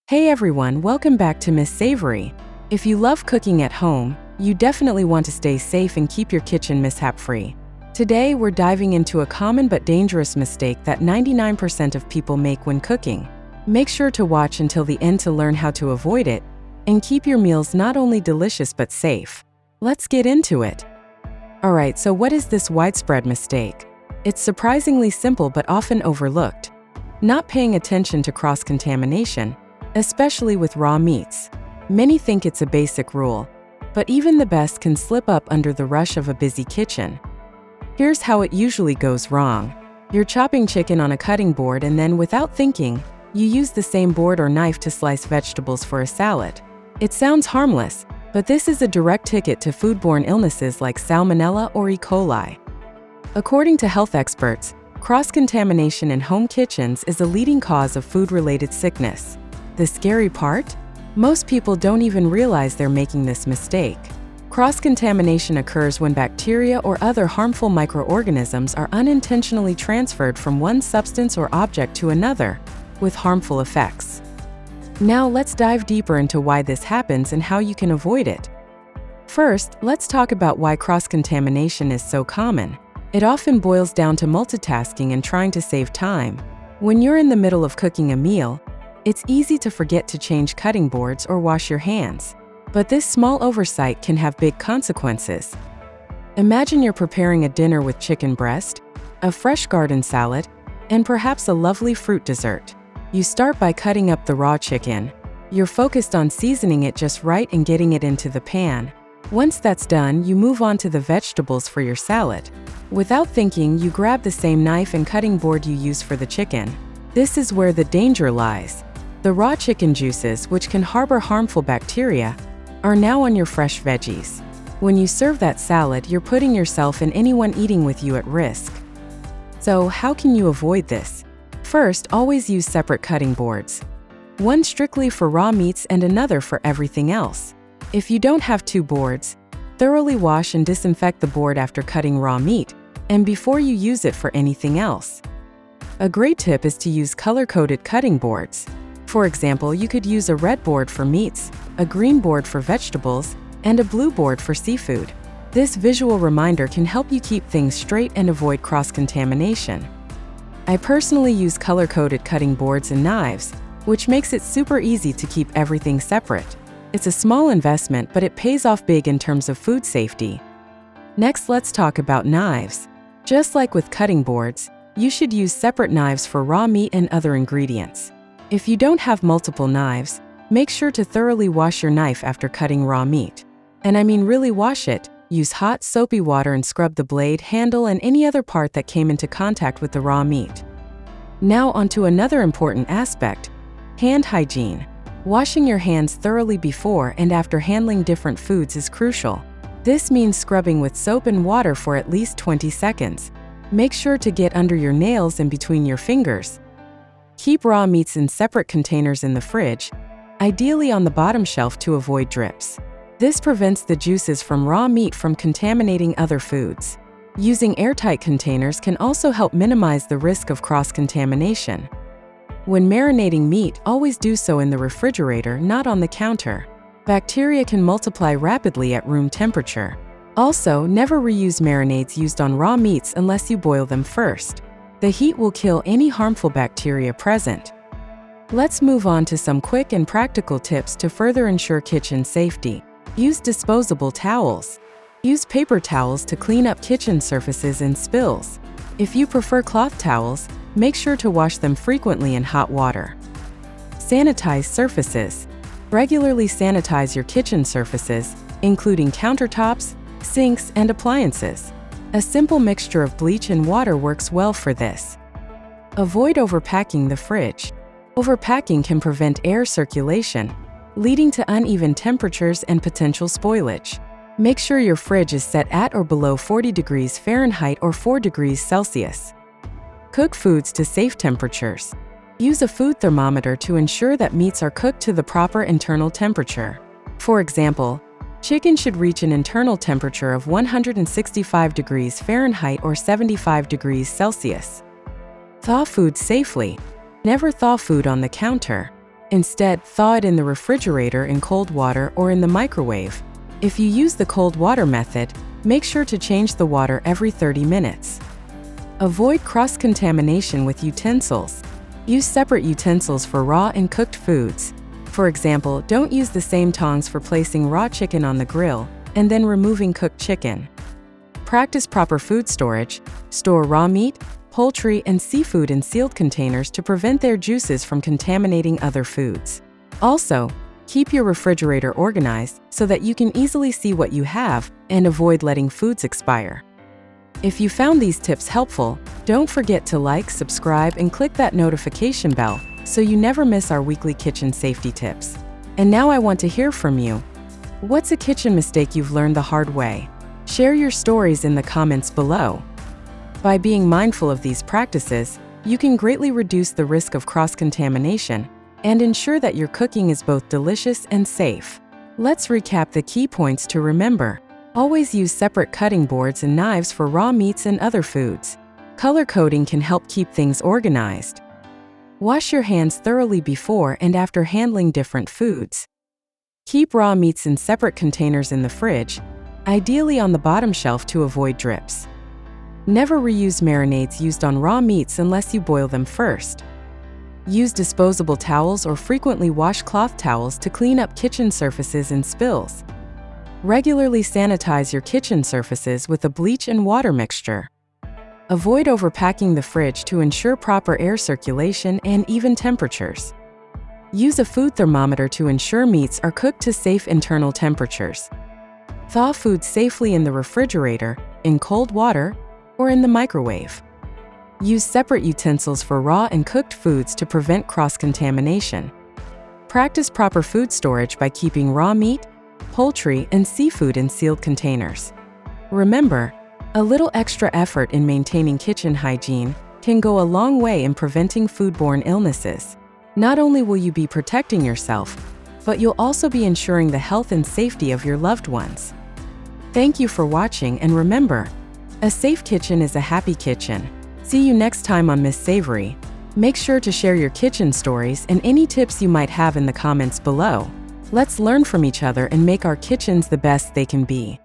Hey everyone, welcome back to Miss Savory. If you love cooking at home, you definitely want to stay safe and keep your kitchen mishap-free. Today, we're diving into a common but dangerous mistake that 99% of people make when cooking. Make sure to watch until the end to learn how to avoid it and keep your meals not only delicious but safe. Let's get into it. Alright, so what is this widespread mistake? It's surprisingly simple but often overlooked. Not paying attention to cross-contamination, especially with raw meats. Many think it's a basic rule, but even the best can slip up under the rush of a busy kitchen. Here's how it usually goes wrong. You're chopping chicken on a cutting board and then, without thinking, you use the same board or knife to slice vegetables for a salad. It sounds harmless, but this is a direct ticket to foodborne illnesses like Salmonella or E. coli. According to health experts, cross-contamination in home kitchens is a leading cause of food-related sickness. The scary part? Most people don't even realize they're making this mistake. Cross-contamination occurs when bacteria or other harmful microorganisms are unintentionally transferred from one substance or object to another, with harmful effects. Now let's dive deeper into why this happens and how you can avoid it. First, let's talk about why cross-contamination is so common. It often boils down to multitasking and trying to save time. When you're in the middle of cooking a meal, it's easy to forget to change cutting boards or wash your hands. But this small oversight can have big consequences. Imagine you're preparing a dinner with chicken breast, a fresh garden salad, and perhaps a lovely fruit dessert. You start by cutting up the raw chicken. You're focused on seasoning it just right and getting it into the pan. Once that's done, you move on to the vegetables for your salad. Without thinking, you grab the same knife and cutting board you used for the chicken. This is where the danger lies. The raw chicken juices, which can harbor harmful bacteria, are now on your fresh veggies. When you serve that salad, you're putting yourself and anyone eating with you at risk. So, how can you avoid this? First, always use separate cutting boards. One strictly for raw meats and another for everything else. If you don't have two boards, thoroughly wash and disinfect the board after cutting raw meat, and before you use it for anything else. A great tip is to use color-coded cutting boards. For example, you could use a red board for meats, a green board for vegetables, and a blue board for seafood. This visual reminder can help you keep things straight and avoid cross-contamination. I personally use color-coded cutting boards and knives, which makes it super easy to keep everything separate. It's a small investment, but it pays off big in terms of food safety. Next, let's talk about knives. Just like with cutting boards, you should use separate knives for raw meat and other ingredients. If you don't have multiple knives, make sure to thoroughly wash your knife after cutting raw meat. And I mean really wash it. Use hot, soapy water and scrub the blade, handle, and any other part that came into contact with the raw meat. Now onto another important aspect: hand hygiene. Washing your hands thoroughly before and after handling different foods is crucial. This means scrubbing with soap and water for at least 20 seconds. Make sure to get under your nails and between your fingers. Keep raw meats in separate containers in the fridge, ideally on the bottom shelf to avoid drips. This prevents the juices from raw meat from contaminating other foods. Using airtight containers can also help minimize the risk of cross-contamination. When marinating meat, always do so in the refrigerator, not on the counter. Bacteria can multiply rapidly at room temperature. Also, never reuse marinades used on raw meats unless you boil them first. The heat will kill any harmful bacteria present. Let's move on to some quick and practical tips to further ensure kitchen safety. Use disposable towels. Use paper towels to clean up kitchen surfaces and spills. If you prefer cloth towels, make sure to wash them frequently in hot water. Sanitize surfaces. Regularly sanitize your kitchen surfaces, including countertops, sinks, and appliances. A simple mixture of bleach and water works well for this. Avoid overpacking the fridge. Overpacking can prevent air circulation, leading to uneven temperatures and potential spoilage. Make sure your fridge is set at or below 40 degrees Fahrenheit or 4 degrees Celsius. Cook foods to safe temperatures. Use a food thermometer to ensure that meats are cooked to the proper internal temperature. For example, chicken should reach an internal temperature of 165 degrees Fahrenheit or 75 degrees Celsius. Thaw food safely. Never thaw food on the counter. Instead, thaw it in the refrigerator in cold water or in the microwave. If you use the cold water method, make sure to change the water every 30 minutes. Avoid cross-contamination with utensils. Use separate utensils for raw and cooked foods. For example, don't use the same tongs for placing raw chicken on the grill and then removing cooked chicken. Practice proper food storage. Store raw meat, poultry, and seafood in sealed containers to prevent their juices from contaminating other foods. Also, keep your refrigerator organized so that you can easily see what you have and avoid letting foods expire. If you found these tips helpful, don't forget to like, subscribe, and click that notification bell so you never miss our weekly kitchen safety tips. And now I want to hear from you. What's a kitchen mistake you've learned the hard way? Share your stories in the comments below. By being mindful of these practices, you can greatly reduce the risk of cross-contamination and ensure that your cooking is both delicious and safe. Let's recap the key points to remember. Always use separate cutting boards and knives for raw meats and other foods. Color coding can help keep things organized. Wash your hands thoroughly before and after handling different foods. Keep raw meats in separate containers in the fridge, ideally on the bottom shelf to avoid drips. Never reuse marinades used on raw meats unless you boil them first. Use disposable towels or frequently washed cloth towels to clean up kitchen surfaces and spills. Regularly sanitize your kitchen surfaces with a bleach and water mixture. Avoid overpacking the fridge to ensure proper air circulation and even temperatures. Use a food thermometer to ensure meats are cooked to safe internal temperatures. Thaw food safely in the refrigerator, in cold water, or in the microwave. Use separate utensils for raw and cooked foods to prevent cross-contamination. Practice proper food storage by keeping raw meat, poultry, and seafood in sealed containers. Remember, a little extra effort in maintaining kitchen hygiene can go a long way in preventing foodborne illnesses. Not only will you be protecting yourself, but you'll also be ensuring the health and safety of your loved ones. Thank you for watching, and remember, a safe kitchen is a happy kitchen. See you next time on Miss Savory. Make sure to share your kitchen stories and any tips you might have in the comments below. Let's learn from each other and make our kitchens the best they can be.